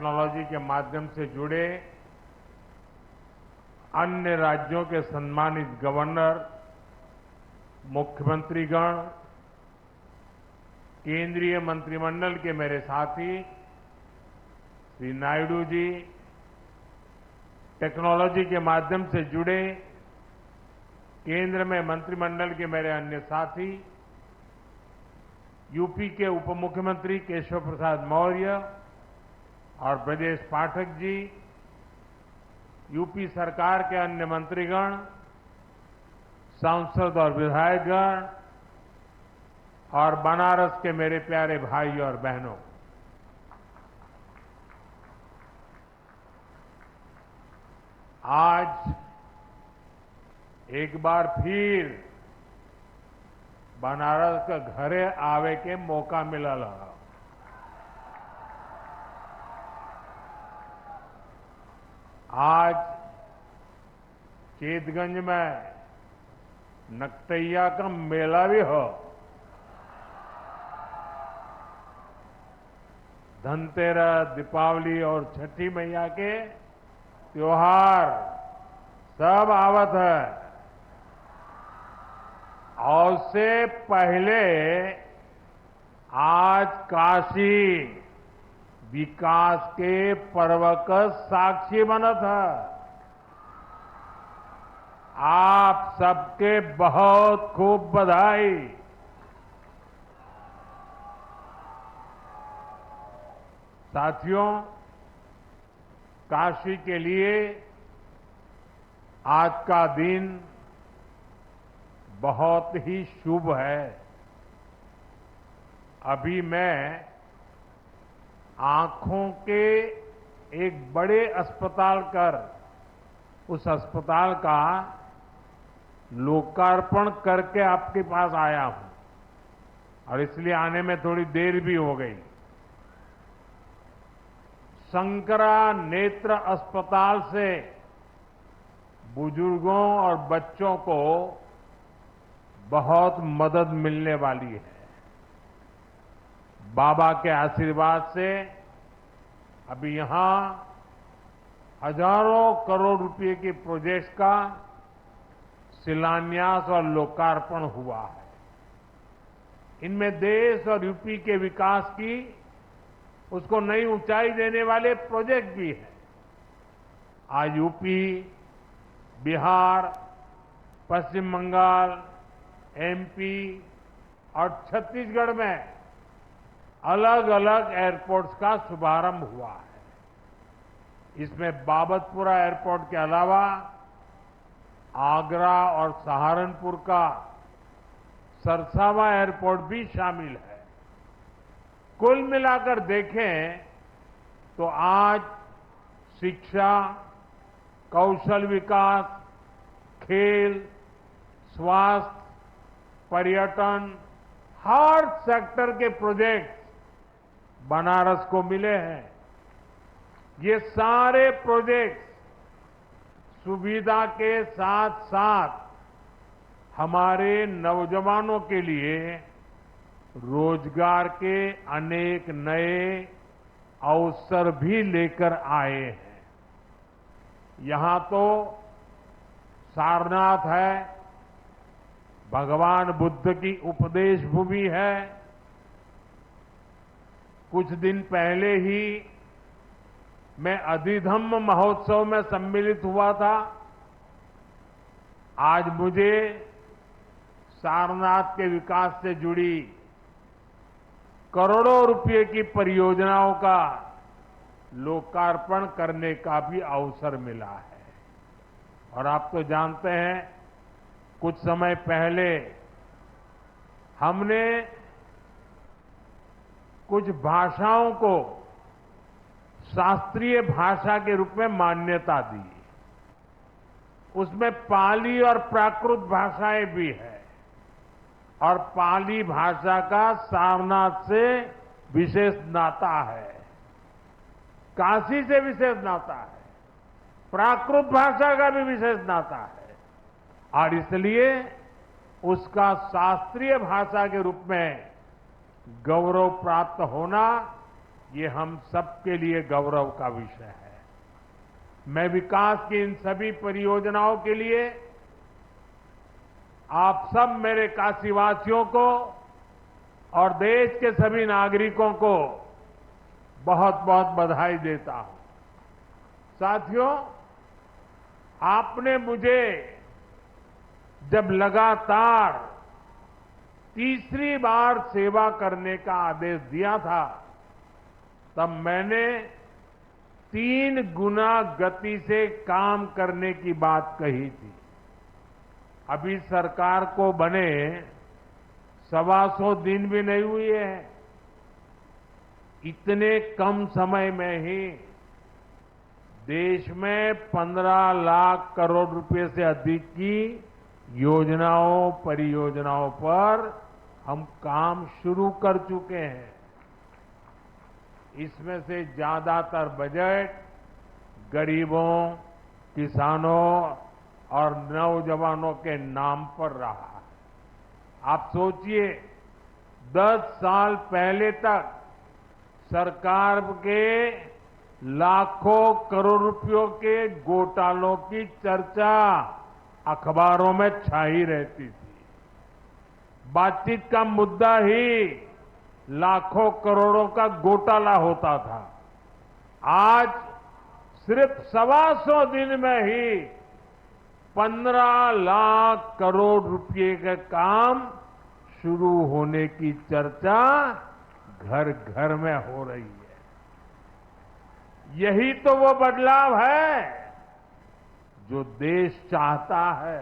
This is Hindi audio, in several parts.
टेक्नोलॉजी के माध्यम से जुड़े अन्य राज्यों के सम्मानित गवर्नर, मुख्यमंत्रीगण, केंद्रीय मंत्रिमंडल के मेरे साथी, श्री नायडू जी, टेक्नोलॉजी के माध्यम से जुड़े केंद्र में मंत्रिमंडल के मेरे अन्य साथी, यूपी के उप मुख्यमंत्री केशव प्रसाद मौर्य और ब्रजेश पाठक जी, यूपी सरकार के अन्य मंत्रीगण, सांसद और विधायकगण और बनारस के मेरे प्यारे भाई और बहनों, आज एक बार फिर बनारस का घरे आवे के मौका मिलल है। आज चेतगंज में नकटैया का मेला भी हो, धनतेरस, दीपावली और छठी मैया के त्योहार सब आवत है। और से पहले आज काशी विकास के पर्व का साक्षी बनत है। आप सबके बहुत खूब बधाई। साथियों, काशी के लिए आज का दिन बहुत ही शुभ है। अभी मैं आंखों के एक बड़े अस्पताल कर उस अस्पताल का लोकार्पण करके आपके पास आया हूं और इसलिए आने में थोड़ी देर भी हो गई। शंकरा नेत्र अस्पताल से बुजुर्गों और बच्चों को बहुत मदद मिलने वाली है। बाबा के आशीर्वाद से अभी यहां हजारों करोड़ रुपए के प्रोजेक्ट का शिलान्यास और लोकार्पण हुआ है। इनमें देश और यूपी के विकास की उसको नई ऊंचाई देने वाले प्रोजेक्ट भी हैं। आज यूपी, बिहार, पश्चिम बंगाल, एमपी और छत्तीसगढ़ में अलग अलग एयरपोर्ट्स का शुभारंभ हुआ है। इसमें बाबतपुरा एयरपोर्ट के अलावा आगरा और सहारनपुर का सरसावा एयरपोर्ट भी शामिल है। कुल मिलाकर देखें तो आज शिक्षा, कौशल विकास, खेल, स्वास्थ्य, पर्यटन, हर सेक्टर के प्रोजेक्ट बनारस को मिले हैं। ये सारे प्रोजेक्ट सुविधा के साथ साथ हमारे नौजवानों के लिए रोजगार के अनेक नए अवसर भी लेकर आए हैं। यहां तो सारनाथ है, भगवान बुद्ध की उपदेश भूमि है। कुछ दिन पहले ही मैं अधिधम्म महोत्सव में सम्मिलित हुआ था। आज मुझे सारनाथ के विकास से जुड़ी करोड़ों रुपए की परियोजनाओं का लोकार्पण करने का भी अवसर मिला है। और आप तो जानते हैं, कुछ समय पहले हमने कुछ भाषाओं को शास्त्रीय भाषा के रूप में मान्यता दी। उसमें पाली और प्राकृत भाषाएं भी है और पाली भाषा का सारनाथ से विशेष नाता है, काशी से विशेष नाता है, प्राकृत भाषा का भी विशेष नाता है और इसलिए उसका शास्त्रीय भाषा के रूप में गौरव प्राप्त होना ये हम सबके लिए गौरव का विषय है। मैं विकास की इन सभी परियोजनाओं के लिए आप सब मेरे काशीवासियों को और देश के सभी नागरिकों को बहुत बहुत बधाई देता हूं। साथियों, आपने मुझे जब लगातार तीसरी बार सेवा करने का आदेश दिया था, तब मैंने 3 गुना गति से काम करने की बात कही थी। अभी सरकार को बने 125 दिन भी नहीं हुए हैं। इतने कम समय में ही देश में 15 लाख करोड़ रुपए से अधिक की योजनाओं, परियोजनाओं पर हम काम शुरू कर चुके हैं। इसमें से ज्यादातर बजट गरीबों, किसानों और नौजवानों के नाम पर रहा है। आप सोचिए, 10 साल पहले तक सरकार के लाखों करोड़ रुपयों के घोटालों की चर्चा अखबारों में छाई रहती थी। बातचीत का मुद्दा ही लाखों करोड़ों का घोटाला होता था। आज सिर्फ 125 दिन में ही 15 लाख करोड़ रुपए के काम शुरू होने की चर्चा घर घर में हो रही है। यही तो वो बदलाव है जो देश चाहता है।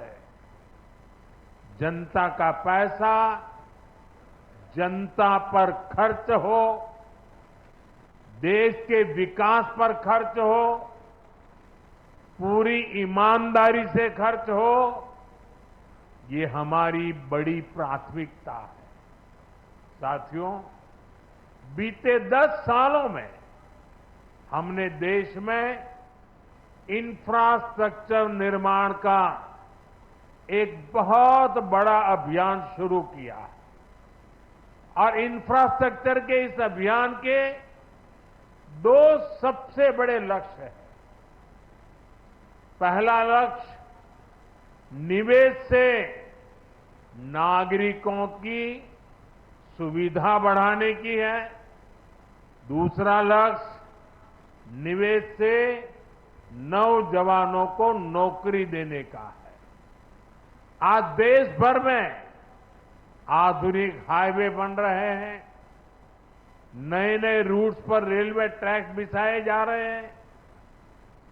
जनता का पैसा जनता पर खर्च हो, देश के विकास पर खर्च हो, पूरी ईमानदारी से खर्च हो, ये हमारी बड़ी प्राथमिकता है। साथियों, बीते 10 सालों में हमने देश में इंफ्रास्ट्रक्चर निर्माण का एक बहुत बड़ा अभियान शुरू किया है। और इंफ्रास्ट्रक्चर के इस अभियान के 2 सबसे बड़े लक्ष्य हैं। पहला लक्ष्य निवेश से नागरिकों की सुविधा बढ़ाने की है। दूसरा लक्ष्य निवेश से नौजवानों को नौकरी देने का है। आज देश भर में आधुनिक हाईवे बन रहे हैं, नए नए रूट्स पर रेलवे ट्रैक बिछाए जा रहे हैं,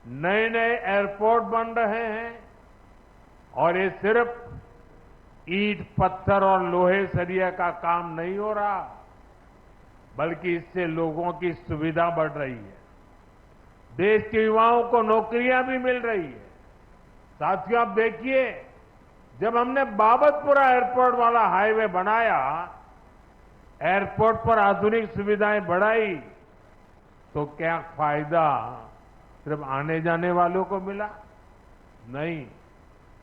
नए नए एयरपोर्ट बन रहे हैं। और ये सिर्फ ईंट, पत्थर और लोहे सरिया का काम नहीं हो रहा, बल्कि इससे लोगों की सुविधा बढ़ रही है। देश के युवाओं को नौकरियां भी मिल रही है। साथियों, आप देखिए, जब हमने बाबतपुरा एयरपोर्ट वाला हाईवे बनाया, एयरपोर्ट पर आधुनिक सुविधाएं बढ़ाई, तो क्या फायदा सिर्फ आने जाने वालों को मिला? नहीं,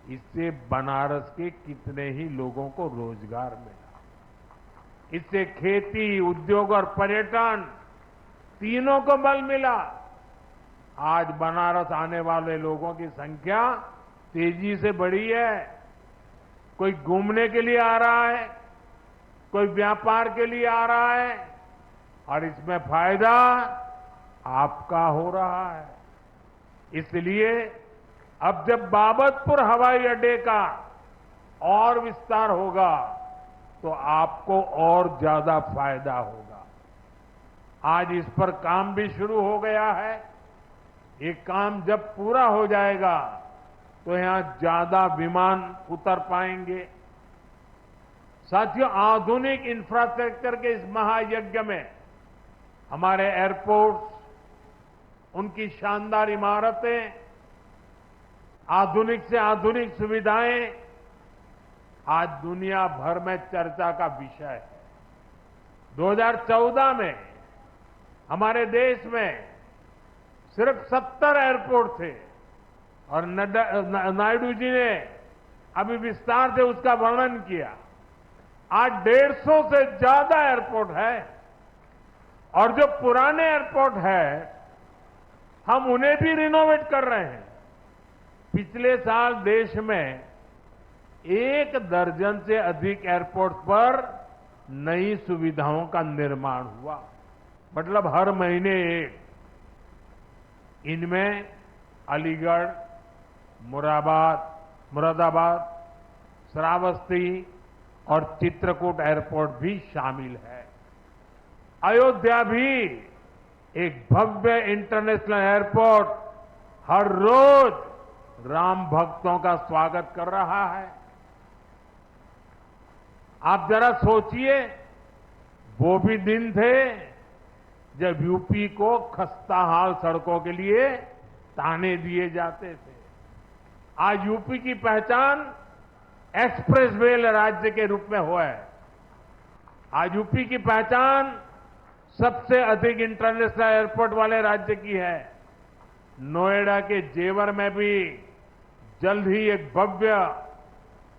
इससे बनारस के कितने ही लोगों को रोजगार मिला। इससे खेती, उद्योग और पर्यटन तीनों को बल मिला। आज बनारस आने वाले लोगों की संख्या तेजी से बढ़ी है। कोई घूमने के लिए आ रहा है, कोई व्यापार के लिए आ रहा है, और इसमें फायदा आपका हो रहा है। इसलिए अब जब बाबतपुर हवाई अड्डे का और विस्तार होगा, तो आपको और ज्यादा फायदा होगा। आज इस पर काम भी शुरू हो गया है। ये काम जब पूरा हो जाएगा, तो यहां ज्यादा विमान उतर पाएंगे। साथियों, आधुनिक इंफ्रास्ट्रक्चर के इस महायज्ञ में हमारे एयरपोर्ट्स, उनकी शानदार इमारतें, आधुनिक से आधुनिक सुविधाएं आज दुनिया भर में चर्चा का विषय है। 2014 में हमारे देश में सिर्फ 70 एयरपोर्ट थे, और नायडू जी ने अभी विस्तार से उसका वर्णन किया। आज 150 से ज्यादा एयरपोर्ट है, और जो पुराने एयरपोर्ट है हम उन्हें भी रिनोवेट कर रहे हैं। पिछले साल देश में 1 दर्जन से अधिक एयरपोर्ट पर नई सुविधाओं का निर्माण हुआ, मतलब हर महीने एक। इनमें अलीगढ़, मुरादाबाद, श्रावस्ती और चित्रकूट एयरपोर्ट भी शामिल है। अयोध्या भी एक भव्य इंटरनेशनल एयरपोर्ट हर रोज राम भक्तों का स्वागत कर रहा है। आप जरा सोचिए, वो भी दिन थे जब यूपी को खस्ताहाल सड़कों के लिए ताने दिए जाते थे। आज यूपी की पहचान एक्सप्रेस वे राज्य के रूप में हुआ है। आज यूपी की पहचान सबसे अधिक इंटरनेशनल एयरपोर्ट वाले राज्य की है। नोएडा के जेवर में भी जल्द ही एक भव्य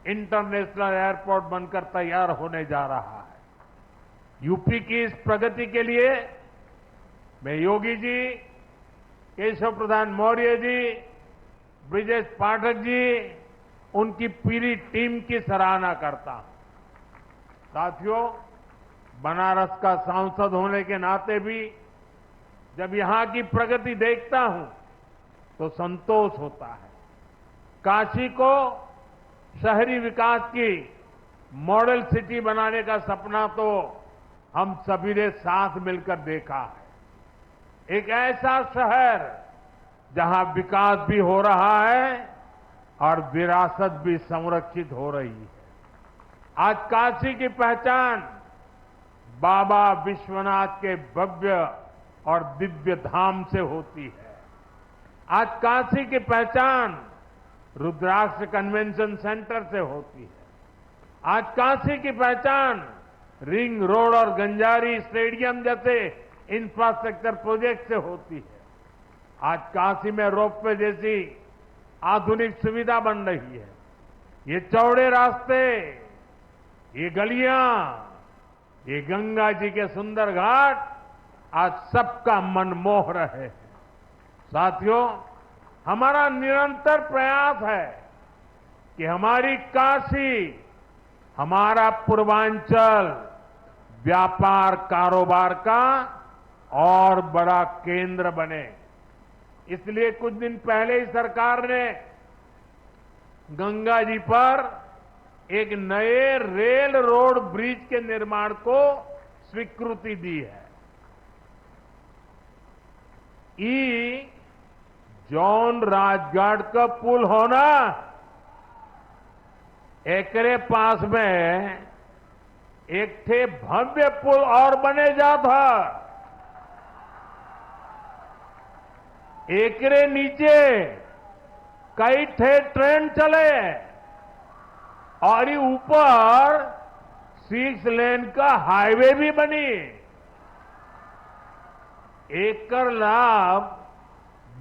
इंटरनेशनल एयरपोर्ट बनकर तैयार होने जा रहा है। यूपी की इस प्रगति के लिए मैं योगी जी, केशव प्रसाद मौर्य जी, ब्रिजेश पाठक जी, उनकी पूरी टीम की सराहना करता हूं। साथियों, बनारस का सांसद होने के नाते भी जब यहां की प्रगति देखता हूं तो संतोष होता है। काशी को शहरी विकास की मॉडल सिटी बनाने का सपना तो हम सभी ने साथ मिलकर देखा है। एक ऐसा शहर जहां विकास भी हो रहा है और विरासत भी संरक्षित हो रही है। आज काशी की पहचान बाबा विश्वनाथ के भव्य और दिव्य धाम से होती है। आज काशी की पहचान रुद्राक्ष कन्वेंशन सेंटर से होती है। आज काशी की पहचान रिंग रोड और गंजारी स्टेडियम जैसे इंफ्रास्ट्रक्चर प्रोजेक्ट से होती है। आज काशी में रोपवे जैसी आधुनिक सुविधा बन रही है। ये चौड़े रास्ते, ये गलियां, ये गंगा जी के सुंदर घाट आज सबका मन मोह रहे हैं। साथियों, हमारा निरंतर प्रयास है कि हमारी काशी, हमारा पूर्वांचल व्यापार कारोबार का और बड़ा केंद्र बने। इसलिए कुछ दिन पहले ही सरकार ने गंगा जी पर एक नए रेल रोड ब्रिज के निर्माण को स्वीकृति दी है। ई जॉन राजघाट का पुल होना, एकरे पास में एक थे भव्य पुल और बने जा था। एकरे नीचे कई थे ट्रेन चले और ये ऊपर 6 लेन का हाईवे भी बनी। एकर लाभ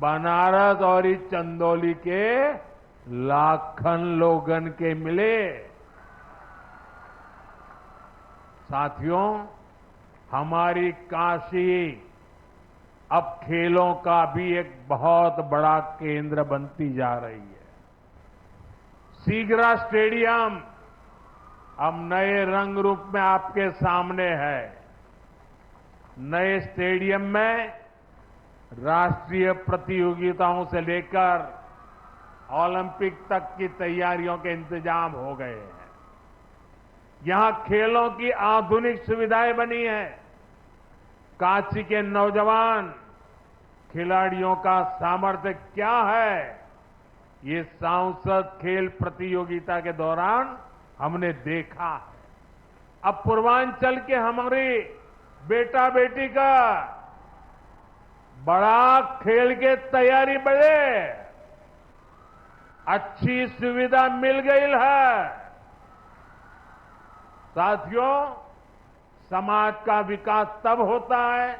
बनारस और इस चंदौली के लाखन लोगन के मिले। साथियों, हमारी काशी अब खेलों का भी एक बहुत बड़ा केंद्र बनती जा रही है। सीगरा स्टेडियम अब नए रंग रूप में आपके सामने है। नए स्टेडियम में राष्ट्रीय प्रतियोगिताओं से लेकर ओलंपिक तक की तैयारियों के इंतजाम हो गए हैं। यहां खेलों की आधुनिक सुविधाएं बनी हैं। काशी के नौजवान खिलाड़ियों का सामर्थ्य क्या है, ये सांसद खेल प्रतियोगिता के दौरान हमने देखा है। अब पूर्वांचल के हमारे बेटा बेटी का बड़ा खेल के तैयारी बढ़े, अच्छी सुविधा मिल गई है। साथियों, समाज का विकास तब होता है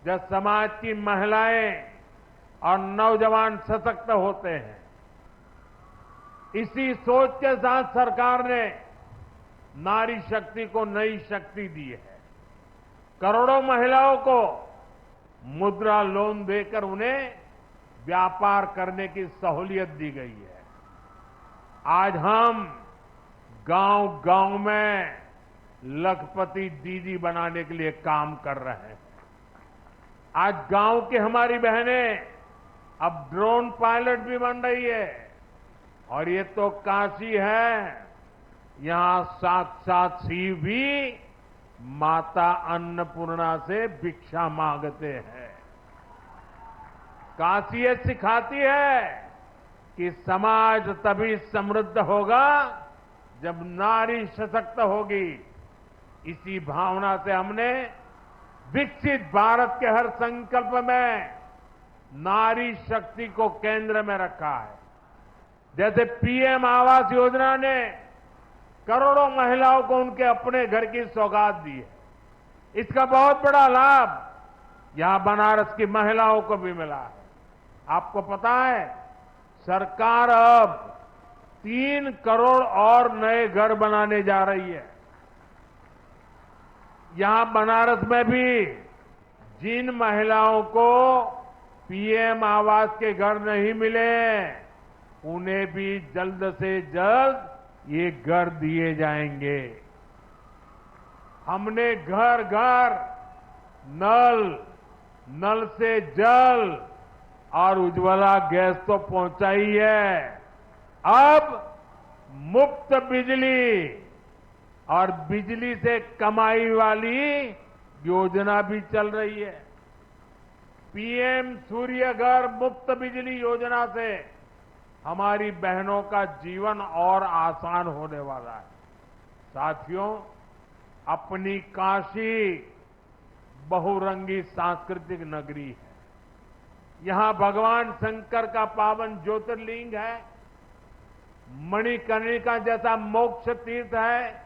जब समाज की महिलाएं और नौजवान सशक्त होते हैं। इसी सोच के साथ सरकार ने नारी शक्ति को नई शक्ति दी है। करोड़ों महिलाओं को मुद्रा लोन देकर उन्हें व्यापार करने की सहूलियत दी गई है। आज हम गांव-गांव में लखपति दीदी बनाने के लिए काम कर रहे हैं। आज गांव की हमारी बहनें अब ड्रोन पायलट भी बन रही है। और ये तो काशी है, यहां साक्षात शिव भी माता अन्नपूर्णा से भिक्षा मांगते हैं। काशी ये सिखाती है कि समाज तभी समृद्ध होगा जब नारी सशक्त होगी। इसी भावना से हमने विकसित भारत के हर संकल्प में नारी शक्ति को केंद्र में रखा है। जैसे पीएम आवास योजना ने करोड़ों महिलाओं को उनके अपने घर की सौगात दी है। इसका बहुत बड़ा लाभ यहां बनारस की महिलाओं को भी मिला है। आपको पता है, सरकार अब 3 करोड़ और नए घर बनाने जा रही है। यहां बनारस में भी जिन महिलाओं को पीएम आवास के घर नहीं मिले, उन्हें भी जल्द से जल्द ये घर दिए जाएंगे। हमने घर घर नल से जल और उज्ज्वला गैस तो पहुंचाई है। अब मुफ्त बिजली और बिजली से कमाई वाली योजना भी चल रही है। पीएम सूर्य घर मुफ्त बिजली योजना से हमारी बहनों का जीवन और आसान होने वाला है। साथियों, अपनी काशी बहुरंगी सांस्कृतिक नगरी है। यहां भगवान शंकर का पावन ज्योतिर्लिंग है, मणिकर्णिका जैसा मोक्ष तीर्थ है,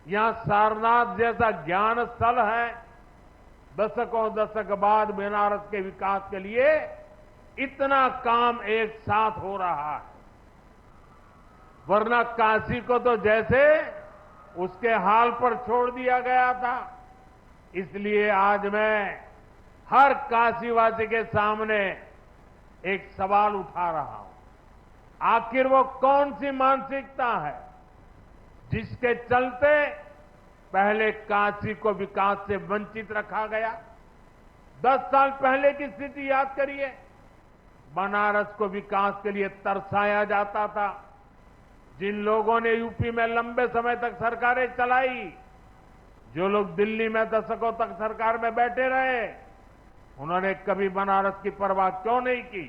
यहां सारनाथ जैसा ज्ञान स्थल है। दशकों दशक बाद बनारस के विकास के लिए इतना काम एक साथ हो रहा है। वरना काशी को तो जैसे उसके हाल पर छोड़ दिया गया था। इसलिए आज मैं हर काशीवासी के सामने एक सवाल उठा रहा हूं। आखिर वो कौन सी मानसिकता है जिसके चलते पहले काशी को विकास से वंचित रखा गया? 10 साल पहले की स्थिति याद करिए। बनारस को विकास के लिए तरसाया जाता था। जिन लोगों ने यूपी में लंबे समय तक सरकारें चलाई, जो लोग दिल्ली में दशकों तक सरकार में बैठे रहे, उन्होंने कभी बनारस की परवाह क्यों नहीं की?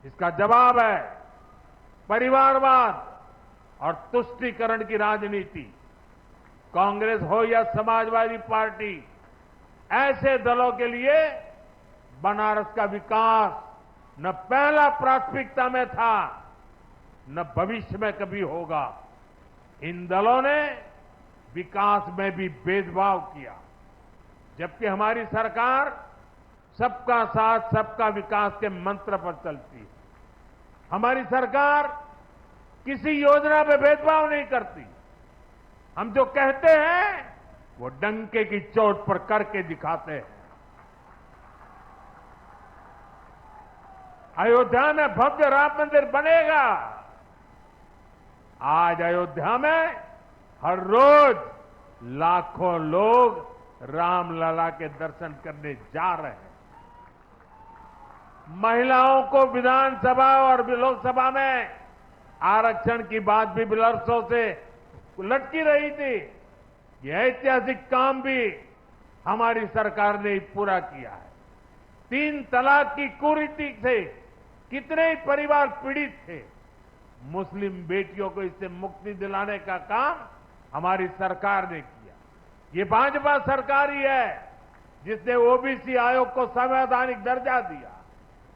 इसका जवाब है परिवारवाद और तुष्टीकरण की राजनीति। कांग्रेस हो या समाजवादी पार्टी, ऐसे दलों के लिए बनारस का विकास न पहला प्राथमिकता में था, न भविष्य में कभी होगा। इन दलों ने विकास में भी भेदभाव किया, जबकि हमारी सरकार सबका साथ सबका विकास के मंत्र पर चलती है। हमारी सरकार किसी योजना पे भेदभाव नहीं करती। हम जो कहते हैं वो डंके की चोट पर करके दिखाते हैं। अयोध्या में भव्य राम मंदिर बनेगा। आज अयोध्या में हर रोज लाखों लोग रामलला के दर्शन करने जा रहे हैं। महिलाओं को विधानसभा और लोकसभा में आरक्षण की बात भी वर्षों से लटकी रही थी। यह ऐतिहासिक काम भी हमारी सरकार ने पूरा किया है। 3 तलाक की कुरीति से कितने ही परिवार पीड़ित थे। मुस्लिम बेटियों को इससे मुक्ति दिलाने का काम हमारी सरकार ने किया। ये भाजपा सरकार ही है जिसने ओबीसी आयोग को संवैधानिक दर्जा दिया।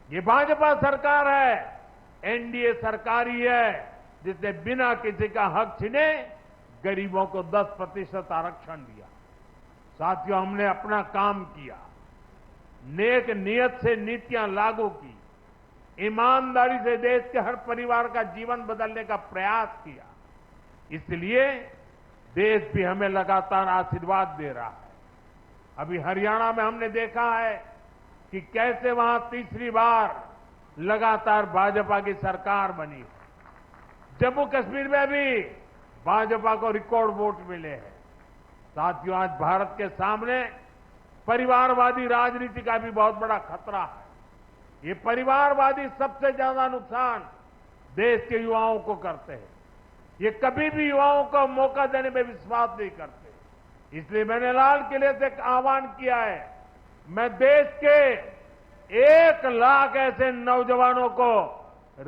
ये भाजपा सरकार है, एनडीए सरकार ही है जिसने बिना किसी का हक छीने गरीबों को 10% आरक्षण दिया। साथियों, हमने अपना काम किया, नेक नियत से नीतियां लागू की, ईमानदारी से देश के हर परिवार का जीवन बदलने का प्रयास किया। इसलिए देश भी हमें लगातार आशीर्वाद दे रहा है। अभी हरियाणा में हमने देखा है कि कैसे वहां तीसरी बार लगातार भाजपा की सरकार बनी। जम्मू कश्मीर में भी भाजपा को रिकॉर्ड वोट मिले हैं। साथियों, आज भारत के सामने परिवारवादी राजनीति का भी बहुत बड़ा खतरा है। ये परिवारवादी सबसे ज्यादा नुकसान देश के युवाओं को करते हैं। ये कभी भी युवाओं को मौका देने में विश्वास नहीं करते। इसलिए मैंने लाल किले से एक आह्वान किया है। मैं देश के 1 लाख ऐसे नौजवानों को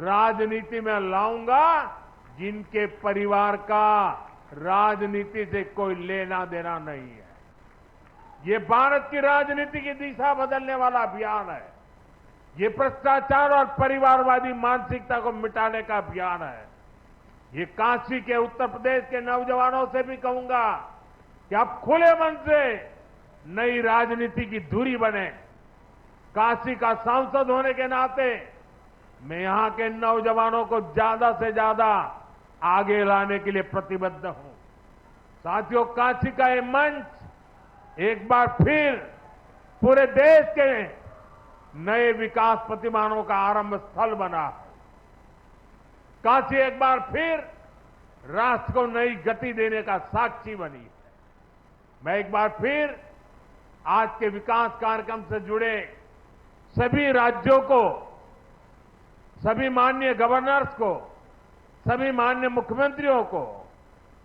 राजनीति में लाऊंगा जिनके परिवार का राजनीति से कोई लेना देना नहीं है। ये भारत की राजनीति की दिशा बदलने वाला अभियान है। ये भ्रष्टाचार और परिवारवादी मानसिकता को मिटाने का अभियान है। ये काशी के, उत्तर प्रदेश के नौजवानों से भी कहूंगा कि आप खुले मन से नई राजनीति की धुरी बने। काशी का सांसद होने के नाते मैं यहां के नौजवानों को ज्यादा से ज्यादा आगे लाने के लिए प्रतिबद्ध हूं। साथियों, काशी का ये मंच एक बार फिर पूरे देश के नए विकास प्रतिमानों का आरंभ स्थल बना है। काशी एक बार फिर राष्ट्र को नई गति देने का साक्षी बनी है। मैं एक बार फिर आज के विकास कार्यक्रम से जुड़े सभी राज्यों को, सभी माननीय गवर्नर्स को, सभी माननीय मुख्यमंत्रियों को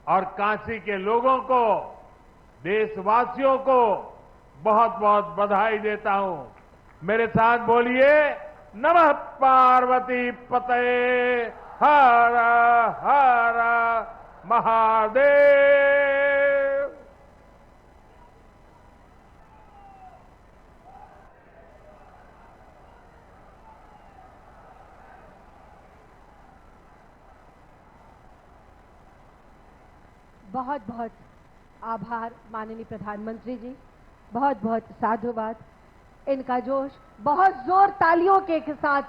और काशी के लोगों को, देशवासियों को बहुत बहुत बधाई देता हूं। मेरे साथ बोलिए, नमः पार्वती पतये हर हर महादेव। बहुत बहुत आभार माननीय प्रधानमंत्री जी, बहुत बहुत साधुवाद। इनका जोश बहुत जोर तालियों के साथ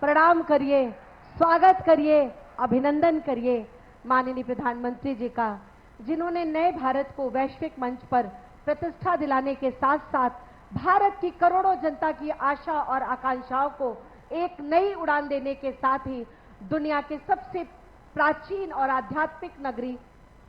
प्रणाम करिए, स्वागत करिए, अभिनंदन करिए माननीय प्रधानमंत्री जी का, जिन्होंने नए भारत को वैश्विक मंच पर प्रतिष्ठा दिलाने के साथ साथ भारत की करोड़ों जनता की आशा और आकांक्षाओं को एक नई उड़ान देने के साथ ही दुनिया के सबसे प्राचीन और आध्यात्मिक नगरी